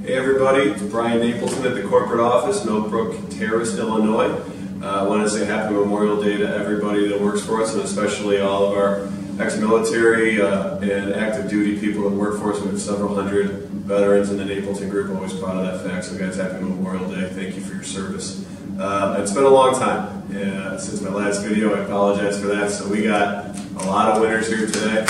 Hey everybody, it's Brian Napleton at the corporate office in Oak Brook Terrace, Illinois. I want to say happy Memorial Day to everybody that works for us, and especially all of our ex-military and active duty people that work for us. We have several hundred veterans in the Napleton group. Always proud of that fact. So guys, happy Memorial Day. Thank you for your service. It's been a long time since my last video. I apologize for that. So we got a lot of winners here today.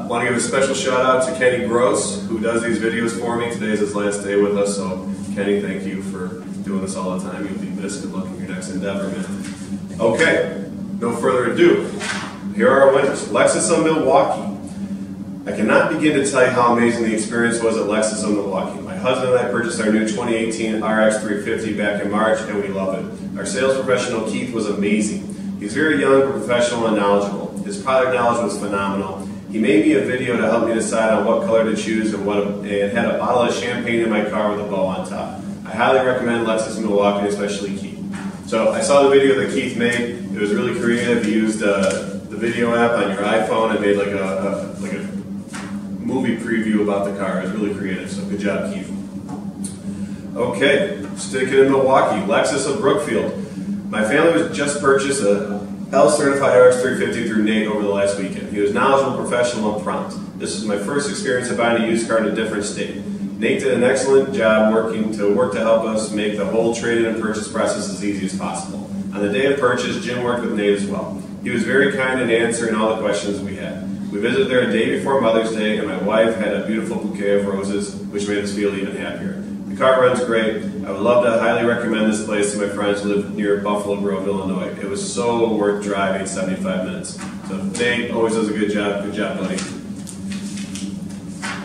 Want to give a special shout out to Kenny Gross, who does these videos for me. Today's his last day with us, so Kenny, thank you for doing this all the time. You'll be missed. Good luck in your next endeavor, man. Okay, no further ado. Here are our winners. Lexus of Milwaukee. I cannot begin to tell you how amazing the experience was at Lexus of Milwaukee. My husband and I purchased our new 2018 RX 350 back in March, and we love it. Our sales professional, Keith, was amazing. He's very young, professional, and knowledgeable. His product knowledge was phenomenal. He made me a video to help me decide on what color to choose and had a bottle of champagne in my car with a bow on top. I highly recommend Lexus of Milwaukee, especially Keith. So I saw the video that Keith made. It was really creative. He used the video app on your iPhone and made like a movie preview about the car. It was really creative, so good job, Keith. Okay, sticking in Milwaukee, Lexus of Brookfield. My family was just purchased a L-certified RX 350 through Nate over the last weekend. He was knowledgeable, professional, and prompt. This was my first experience of buying a used car in a different state. Nate did an excellent job working to help us make the whole trade-in and purchase process as easy as possible. On the day of purchase, Jim worked with Nate as well. He was very kind in answering all the questions we had. We visited there a day before Mother's Day, and my wife had a beautiful bouquet of roses, which made us feel even happier. The car runs great. I would love to highly recommend this place to my friends who live near Buffalo Grove, Illinois. It was so worth driving 75 minutes. So Nate always does a good job. Good job, buddy.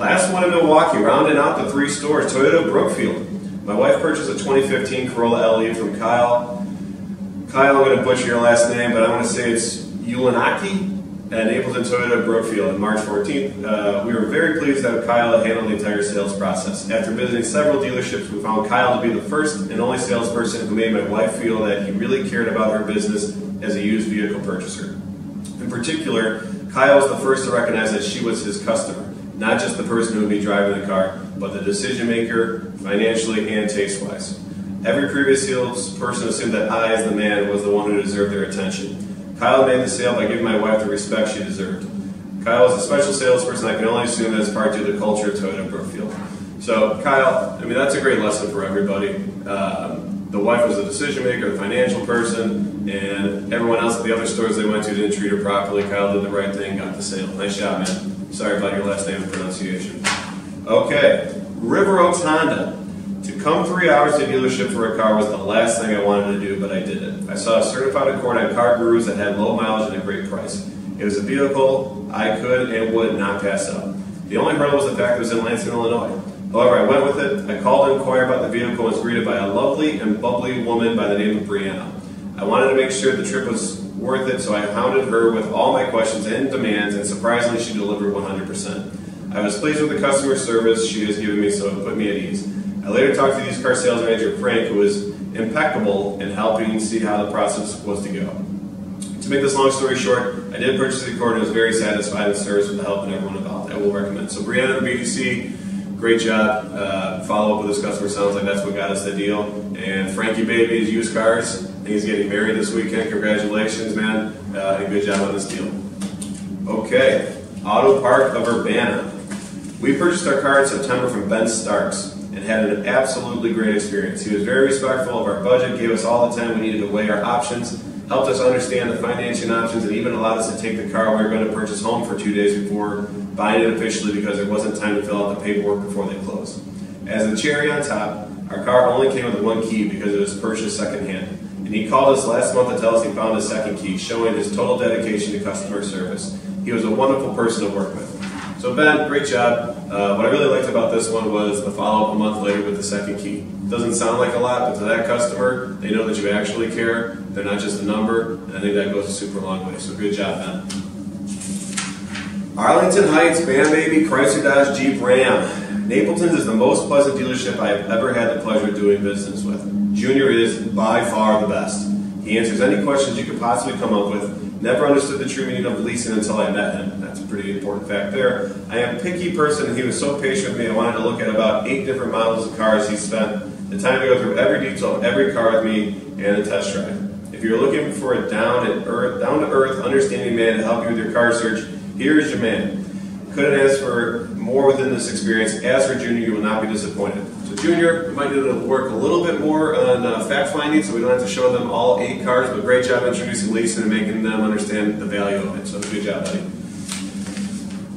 Last one in Milwaukee, rounding out the 3 stores, Toyota of Brookfield. My wife purchased a 2015 Corolla LE from Kyle. Kyle, I'm going to butcher your last name, but I want to say it's Ulanaki at Napleton Automotive Brookfield on March 14th. We were very pleased that Kyle handled the entire sales process. After visiting several dealerships, we found Kyle to be the first and only salesperson who made my wife feel that he really cared about her business as a used vehicle purchaser. In particular, Kyle was the first to recognize that she was his customer, not just the person who would be driving the car, but the decision maker financially and taste-wise. Every previous salesperson assumed that I, as the man, was the one who deserved their attention. Kyle made the sale by giving my wife the respect she deserved. Kyle was a special salesperson. I can only assume that's part due to the culture of Toyota Brookfield. So Kyle, I mean, that's a great lesson for everybody. The wife was the decision maker, the financial person, and everyone else at the other stores they went to didn't treat her properly. Kyle did the right thing, got the sale. Nice job, man. Sorry about your last name and pronunciation. Okay, River Oaks Honda. To come 3 hours to a dealership for a car was the last thing I wanted to do, but I did it. I saw a certified Accord on Car Gurus that had low mileage and a great price. It was a vehicle I could and would not pass up. The only hurdle was the fact that it was in Lansing, Illinois. However, I went with it. I called to inquire about the vehicle and was greeted by a lovely and bubbly woman by the name of Brianna. I wanted to make sure the trip was worth it, so I hounded her with all my questions and demands, and surprisingly, she delivered 100%. I was pleased with the customer service she has given me, so it put me at ease. I later talked to the used car sales manager, Frank, who was impeccable in helping see how the process was to go. To make this long story short, I did purchase the Accord and was very satisfied with the service with the help and everyone involved. I will recommend. So Brianna, BDC, great job. Follow up with this customer. Sounds like that's what got us the deal. And Frankie Baby is used cars. I think he's getting married this weekend. Congratulations, man. And good job on this deal. Okay, Auto Park of Urbana. We purchased our car in September from Ben Starks and had an absolutely great experience. He was very respectful of our budget, gave us all the time we needed to weigh our options, helped us understand the financing options, and even allowed us to take the car we were going to purchase home for 2 days before buying it officially because there wasn't time to fill out the paperwork before they closed. As the cherry on top, our car only came with 1 key because it was purchased secondhand. And he called us last month to tell us he found his 2nd key, showing his total dedication to customer service. He was a wonderful person to work with. So Ben, great job. What I really liked about this one was the follow-up a month later with the 2nd key. Doesn't sound like a lot, but to that customer, they know that you actually care. They're not just a number, and I think that goes a super long way. So good job, Ben. Arlington Heights, Bam Baby, Chrysler Dodge Jeep Ram. Napleton's is the most pleasant dealership I have ever had the pleasure of doing business with. Junior is by far the best. He answers any questions you could possibly come up with, Never understood the true meaning of leasing until I met him. That's a pretty important fact there. I am a picky person, and he was so patient with me. I wanted to look at about 8 different models of cars. He spent the time to go through every detail of every car with me and a test drive. If you're looking for a down-to-earth, understanding man to help you with your car search, here is your man. Couldn't ask for more within this experience. As for Junior, you will not be disappointed. So Junior, we might need to work a little bit more on fact finding, so we don't have to show them all 8 cars, but great job introducing leasing and making them understand the value of it. So good job, buddy.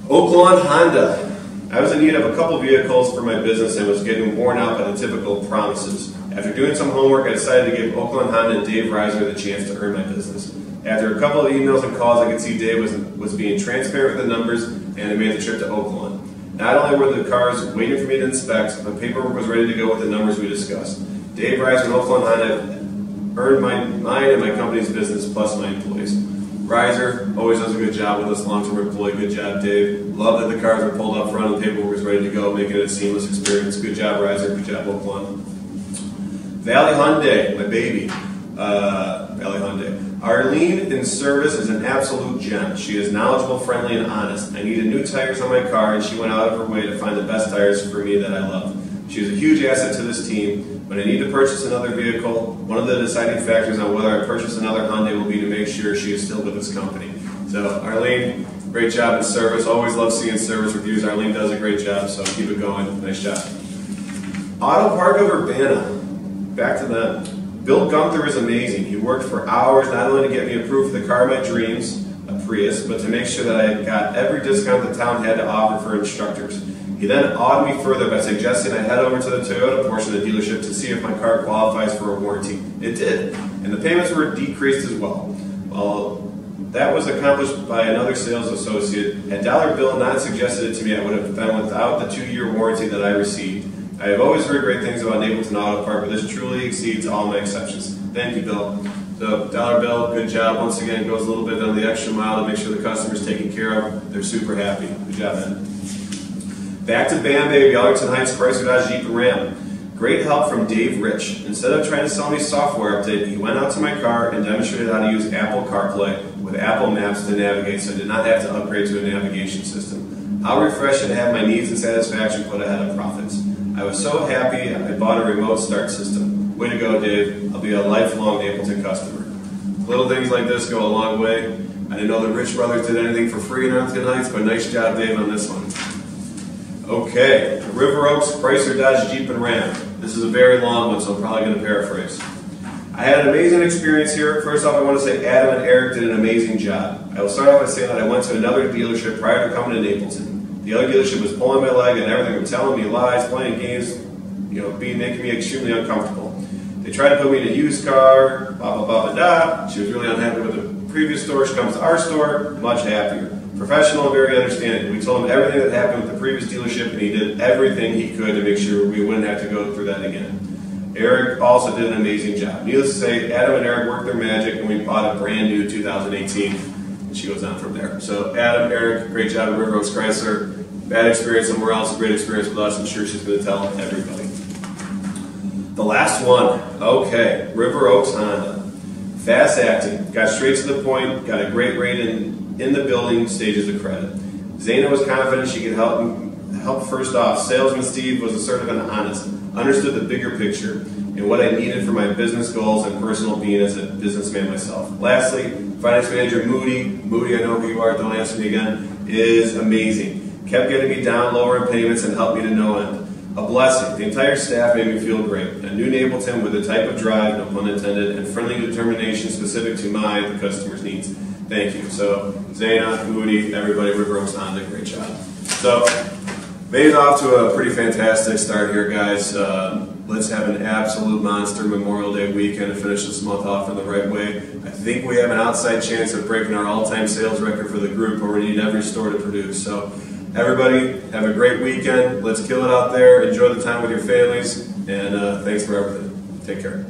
Oakland Honda. I was in need of a couple vehicles for my business and was getting worn out by the typical promises. After doing some homework, I decided to give Oakland Honda and Dave Reiser the chance to earn my business. After a couple of emails and calls, I could see Dave was being transparent with the numbers, and I made the trip to Oakland. Not only were the cars waiting for me to inspect, but paperwork was ready to go with the numbers we discussed. Dave Reiser and Oakland Honda earned mine and my company's business, plus my employees. Reiser always does a good job with us, long-term employee. Good job, Dave. Love that the cars were pulled up front and the paperwork was ready to go, making it a seamless experience. Good job, Reiser. Good job, Oakland. Valley Hyundai, my baby. Valley Hyundai. Arlene in service is an absolute gem. She is knowledgeable, friendly, and honest. I needed new tires on my car, and she went out of her way to find the best tires for me that I love. She is a huge asset to this team. When I need to purchase another vehicle, one of the deciding factors on whether I purchase another Hyundai will be to make sure she is still with this company. So Arlene, great job in service. Always love seeing service reviews. Arlene does a great job, so keep it going. Nice job. Auto Park of Urbana. Back to them. Bill Gunther is amazing. He worked for hours not only to get me approved for the car of my dreams, a Prius, but to make sure that I got every discount the town had to offer for instructors. He then awed me further by suggesting I head over to the Toyota portion of the dealership to see if my car qualifies for a warranty. It did, and the payments were decreased as well. Well, that was accomplished by another sales associate. Had Dollar Bill not suggested it to me, I would have been without the 2-year warranty that I received. I have always heard great things about Napleton Auto Park, but this truly exceeds all my exceptions. Thank you, Bill. So, Dollar Bill, good job. Once again, goes a little bit on the extra mile to make sure the customer's taken care of. They're super happy. Good job, man. Back to Bam Baby, Arlington Heights, Chrysler Dodge Jeep and Ram. Great help from Dave Rich. Instead of trying to sell me software update, he went out to my car and demonstrated how to use Apple CarPlay with Apple Maps to navigate, so I did not have to upgrade to a navigation system. How refreshing to have my needs and satisfaction put ahead of profits. I was so happy I bought a remote start system. Way to go, Dave. I'll be a lifelong Napleton customer. Little things like this go a long way. I didn't know the Rich brothers did anything for free in Arlington Heights, but nice job, Dave, on this one. Okay, River Oaks, Chrysler Dodge Jeep and Ram. This is a very long one, so I'm probably going to paraphrase. I had an amazing experience here. First off, I want to say Adam and Eric did an amazing job. I will start off by saying that I went to another dealership prior to coming to Napleton. The other dealership was pulling my leg and everything, was telling me lies, playing games, making me extremely uncomfortable. They tried to put me in a used car, blah, blah, blah, blah, blah. She was really unhappy with the previous store. She comes to our store, much happier. Professional and very understanding. We told him everything that happened with the previous dealership, and he did everything he could to make sure we wouldn't have to go through that again. Eric also did an amazing job. Needless to say, Adam and Eric worked their magic, and we bought a brand new 2018. And she goes on from there. So Adam, Eric, great job at River Oaks Chrysler. Bad experience somewhere else, a great experience with us. I'm sure she's going to tell everybody. The last one. Okay, River Oaks Honda. Fast acting. Got straight to the point. Got a great rate in the building stages of credit. Zaina was confident she could help first off. Salesman Steve was assertive and honest. Understood the bigger picture and what I needed for my business goals and personal being as a businessman myself. Lastly, finance manager Moody, I know who you are, don't answer me again, is amazing. Kept getting me down lower in payments and helped me to no end. A blessing. The entire staff made me feel great. A new Napleton with the type of drive, no pun intended, and friendly determination specific to the customer's needs. Thank you. So, Zaina, Moody, everybody, River Oaks Honda, great job. So, made it off to a pretty fantastic start here, guys. Let's have an absolute monster Memorial Day weekend to finish this month off in the right way. I think we have an outside chance of breaking our all-time sales record for the group, where we need every store to produce. So, everybody, have a great weekend. Let's kill it out there. Enjoy the time with your families. And thanks for everything. Take care.